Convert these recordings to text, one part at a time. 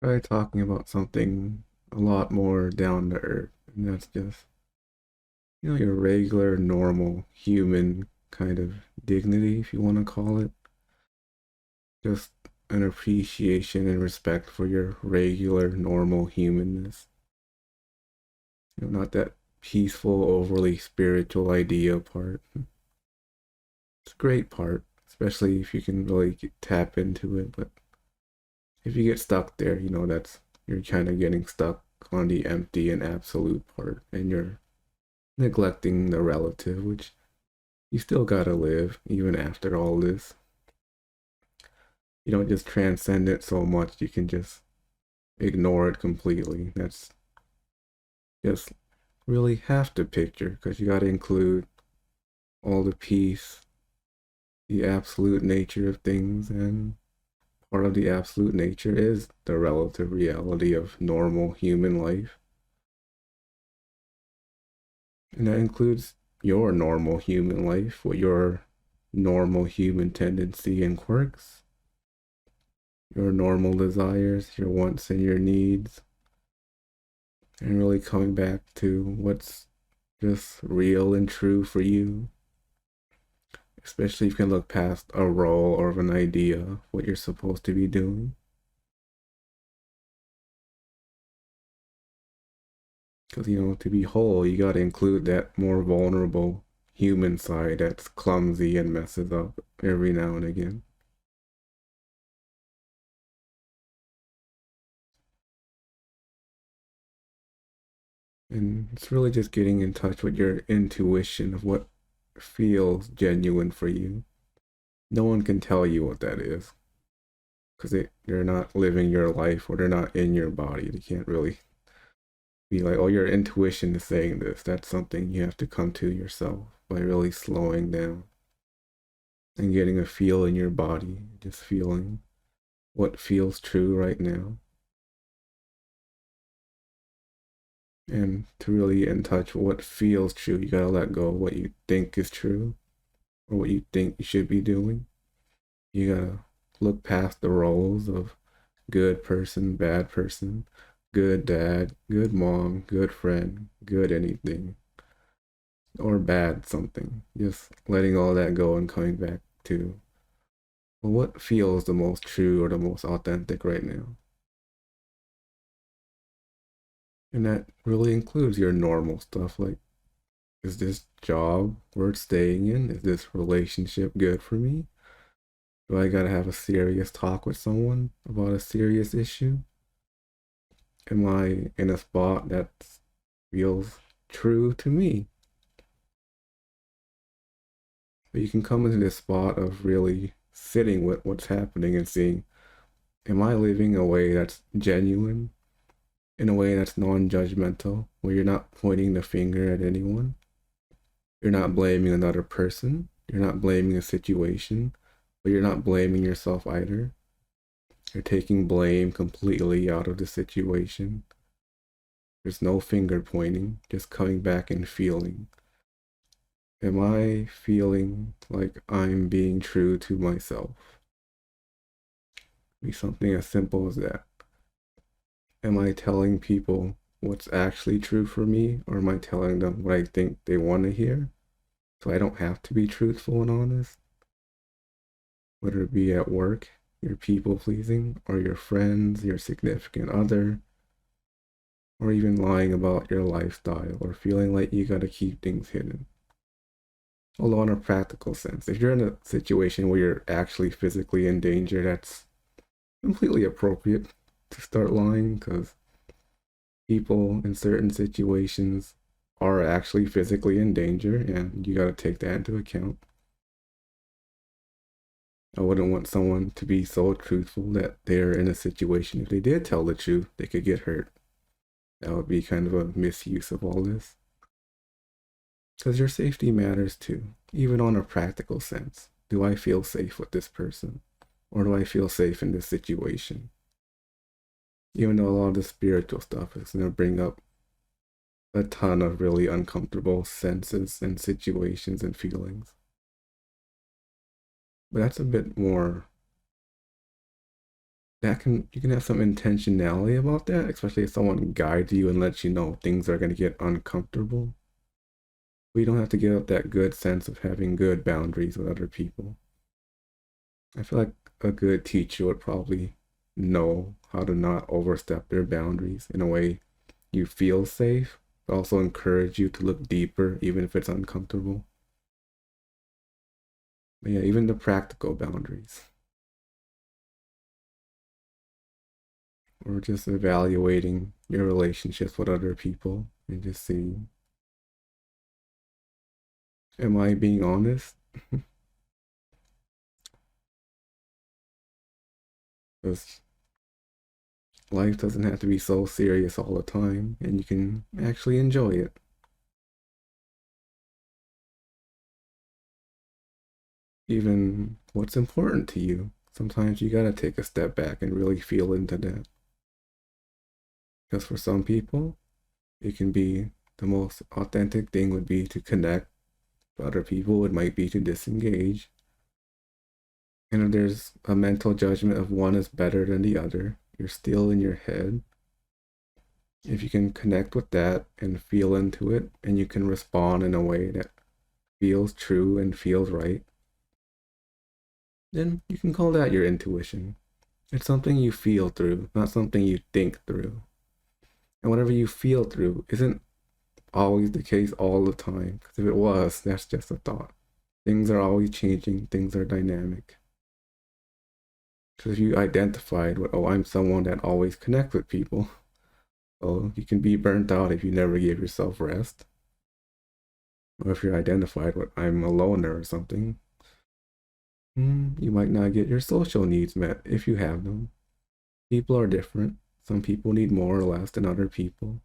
Try talking about something a lot more down to earth. And that's just, your regular, normal, human kind of dignity, if you want to call it. Just an appreciation and respect for your regular, normal humanness. Not that peaceful, overly spiritual idea part. It's a great part, especially if you can really tap into it. But if you get stuck there, you're kind of getting stuck on the empty and absolute part, and you're neglecting the relative, which you still gotta live even after all this. You don't just transcend it so much you can just ignore it completely. That's just really half the picture because you gotta include all the peace, the absolute nature of things, and part of the absolute nature is the relative reality of normal human life. And that includes your normal human life, with your normal human tendency and quirks, your normal desires, your wants and your needs, and really coming back to what's just real and true for you. Especially if you can look past a role or an idea of what you're supposed to be doing. Because, to be whole, you got to include that more vulnerable human side that's clumsy and messes up every now and again. And it's really just getting in touch with your intuition of what feels genuine for you. No one can tell you what that is because they're not living your life or they're not in your body. They can't really be like, oh, your intuition is saying this. That's something you have to come to yourself by really slowing down and getting a feel in your body, just feeling what feels true right now. And to really in touch with what feels true, you gotta let go of what you think is true or what you think you should be doing. You gotta look past the roles of good person, bad person, good dad, good mom, good friend, good anything, or bad something. Just letting all that go and coming back to, well, what feels the most true or the most authentic right now. And that really includes your normal stuff like, is this job worth staying in? Is this relationship good for me? Do I gotta have a serious talk with someone about a serious issue? Am I in a spot that feels true to me? But you can come into this spot of really sitting with what's happening and seeing, am I living a way that's genuine, in a way that's non-judgmental, where you're not pointing the finger at anyone? You're not blaming another person. You're not blaming a situation, but you're not blaming yourself either. You're taking blame completely out of the situation. There's no finger pointing, just coming back and feeling. Am I feeling like I'm being true to myself? Be something as simple as that. Am I telling people what's actually true for me, or am I telling them what I think they want to hear? So I don't have to be truthful and honest, whether it be at work, your people pleasing, or your friends, your significant other, or even lying about your lifestyle, or feeling like you gotta keep things hidden. Although, in a practical sense, if you're in a situation where you're actually physically in danger, that's completely appropriate to start lying because people in certain situations are actually physically in danger, and you gotta take that into account. I wouldn't want someone to be so truthful that they're in a situation, if they did tell the truth, they could get hurt. That would be kind of a misuse of all this. Because your safety matters too, even on a practical sense. Do I feel safe with this person? Or do I feel safe in this situation? Even though a lot of the spiritual stuff is going to bring up a ton of really uncomfortable senses and situations and feelings. But that's a bit more you can have some intentionality about that, especially if someone guides you and lets you know things are going to get uncomfortable. We don't have to give up that good sense of having good boundaries with other people. I feel like a good teacher would probably know how to not overstep their boundaries in a way you feel safe, but also encourage you to look deeper, even if it's uncomfortable. But yeah, even the practical boundaries. Or just evaluating your relationships with other people and just seeing, am I being honest? Because life doesn't have to be so serious all the time, and you can actually enjoy it. Even what's important to you. Sometimes you gotta take a step back and really feel into that. Because for some people, it can be the most authentic thing would be to connect. For other people, it might be to disengage. And if there's a mental judgment of one is better than the other, you're still in your head. If you can connect with that and feel into it, and you can respond in a way that feels true and feels right, then you can call that your intuition. It's something you feel through, not something you think through. And whatever you feel through isn't always the case all the time, because if it was, that's just a thought. Things are always changing, things are dynamic. Because if you identified with, oh, I'm someone that always connects with people, well, you can be burnt out if you never give yourself rest. Or if you're identified with, I'm a loner or something, you might not get your social needs met if you have them. People are different. Some people need more or less than other people.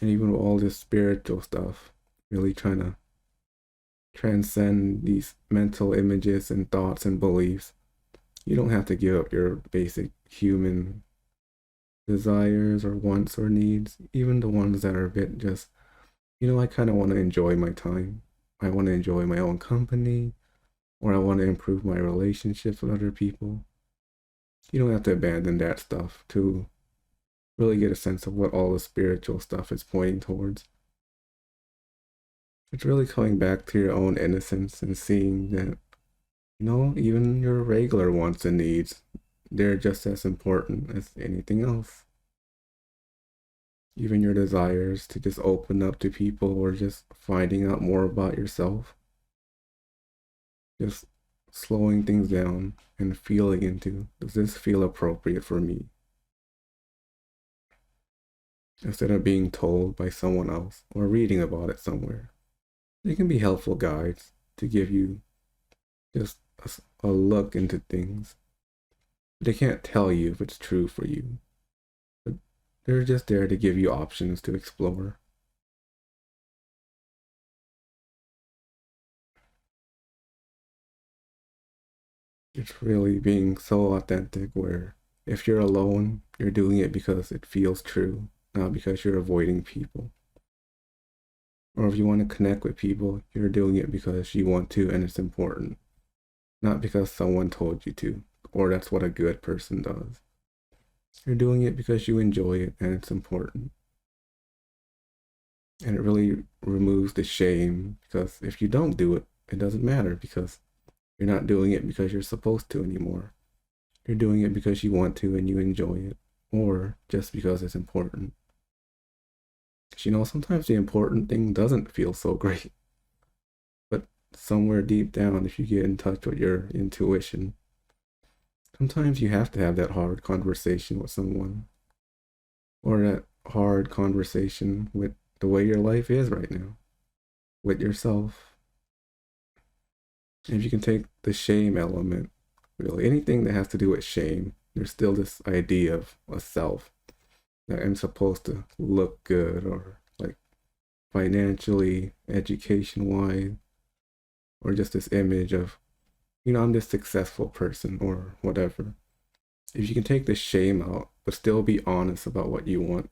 And even with all this spiritual stuff, really trying to transcend these mental images and thoughts and beliefs, you don't have to give up your basic human desires or wants or needs, even the ones that are a bit just, I kind of want to enjoy my time. I want to enjoy my own company, or I want to improve my relationships with other people. You don't have to abandon that stuff to really get a sense of what all the spiritual stuff is pointing towards. It's really coming back to your own innocence and seeing that, even your regular wants and needs, they're just as important as anything else. Even your desires to just open up to people or just finding out more about yourself. Just slowing things down and feeling into, does this feel appropriate for me? Instead of being told by someone else or reading about it somewhere. They can be helpful guides to give you just a look into things. They can't tell you if it's true for you, but they're just there to give you options to explore. It's really being so authentic where if you're alone, you're doing it because it feels true, not because you're avoiding people. Or if you want to connect with people, you're doing it because you want to and it's important, not because someone told you to, or that's what a good person does. You're doing it because you enjoy it and it's important. And it really removes the shame because if you don't do it, it doesn't matter because you're not doing it because you're supposed to anymore. You're doing it because you want to and you enjoy it, or just because it's important. Because sometimes the important thing doesn't feel so great. But somewhere deep down, if you get in touch with your intuition, sometimes you have to have that hard conversation with someone, or that hard conversation with the way your life is right now, with yourself. If you can take the shame element, really anything that has to do with shame, there's still this idea of a self that I'm supposed to look good or like financially, education wise, or just this image of, I'm this successful person or whatever. If you can take the shame out, but still be honest about what you want,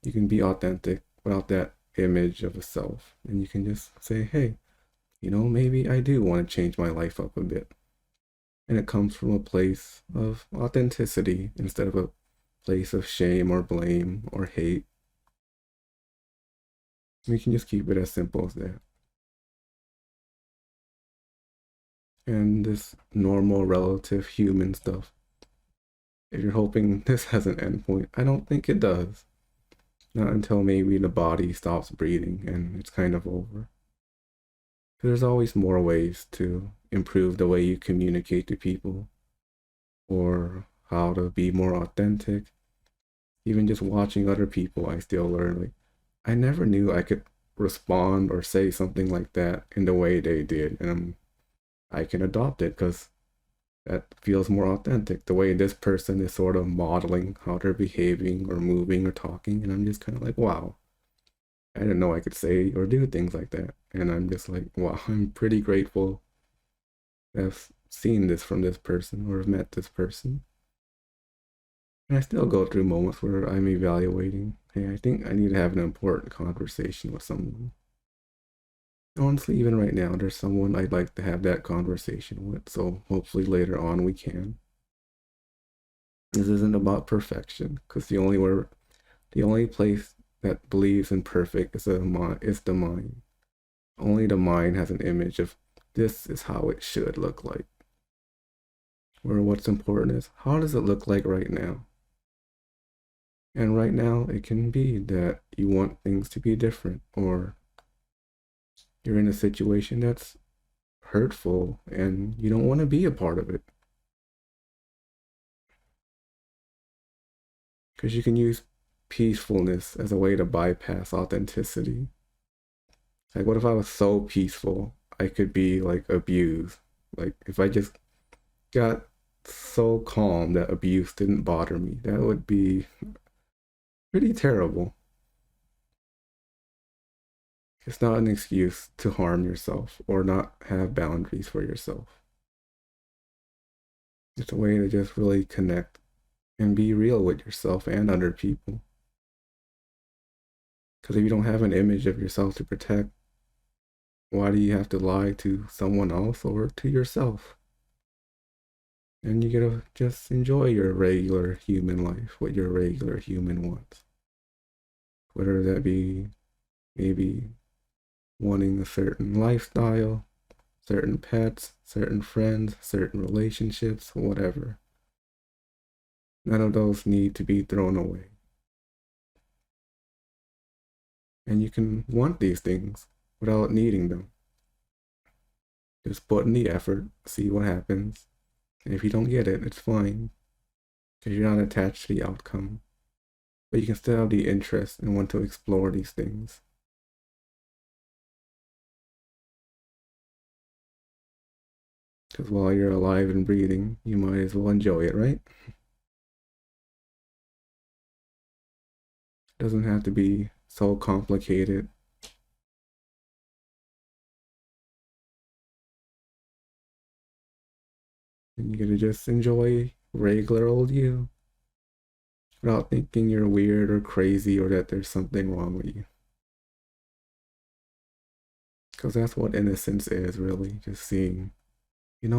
you can be authentic without that image of a self. And you can just say, hey, maybe I do want to change my life up a bit. And it comes from a place of authenticity instead of a place of shame or blame or hate. We can just keep it as simple as that. And this normal, relative, human stuff, if you're hoping this has an endpoint, I don't think it does. Not until maybe the body stops breathing and it's kind of over. There's always more ways to improve the way you communicate to people or how to be more authentic. Even just watching other people, I still learn. Like, I never knew I could respond or say something like that in the way they did. And I can adopt it because that feels more authentic. The way this person is sort of modeling how they're behaving or moving or talking. And I'm just kind of like, wow, I didn't know I could say or do things like that. And I'm just like, wow, I'm pretty grateful to have seen this from this person or have met this person. And I still go through moments where I'm evaluating, hey, I think I need to have an important conversation with someone. Honestly, even right now, there's someone I'd like to have that conversation with, so hopefully later on we can. This isn't about perfection, because the only place that believes in perfect is the mind. Only the mind has an image of this is how it should look like. Where what's important is how does it look like right now? And right now, it can be that you want things to be different, or you're in a situation that's hurtful and you don't want to be a part of it. Because you can use peacefulness as a way to bypass authenticity. Like, what if I was so peaceful, I could be like abused? Like, if I just got so calm that abuse didn't bother me, that would be pretty terrible. It's not an excuse to harm yourself or not have boundaries for yourself. It's a way to just really connect and be real with yourself and other people. Because if you don't have an image of yourself to protect, why do you have to lie to someone else or to yourself? And you gotta just enjoy your regular human life, what your regular human wants. Whether that be maybe wanting a certain lifestyle, certain pets, certain friends, certain relationships, whatever. None of those need to be thrown away. And you can want these things without needing them. Just put in the effort, see what happens. And if you don't get it, it's fine. Because you're not attached to the outcome. But you can still have the interest and want to explore these things. Because while you're alive and breathing, you might as well enjoy it, right? It doesn't have to be so complicated. And you gotta just enjoy regular old you without thinking you're weird or crazy or that there's something wrong with you. Because that's what innocence is, really. Just seeing,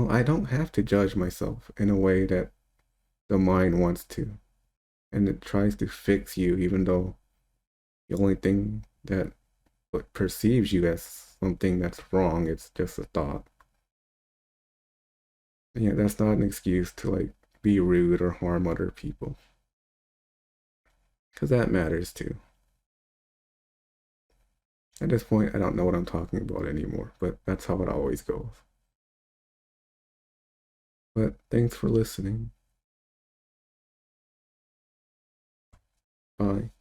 I don't have to judge myself in a way that the mind wants to. And it tries to fix you, even though the only thing that perceives you as something that's wrong, it's just a thought. And yeah, that's not an excuse to like be rude or harm other people. Because that matters too. At this point, I don't know what I'm talking about anymore, but that's how it always goes. But thanks for listening. Bye.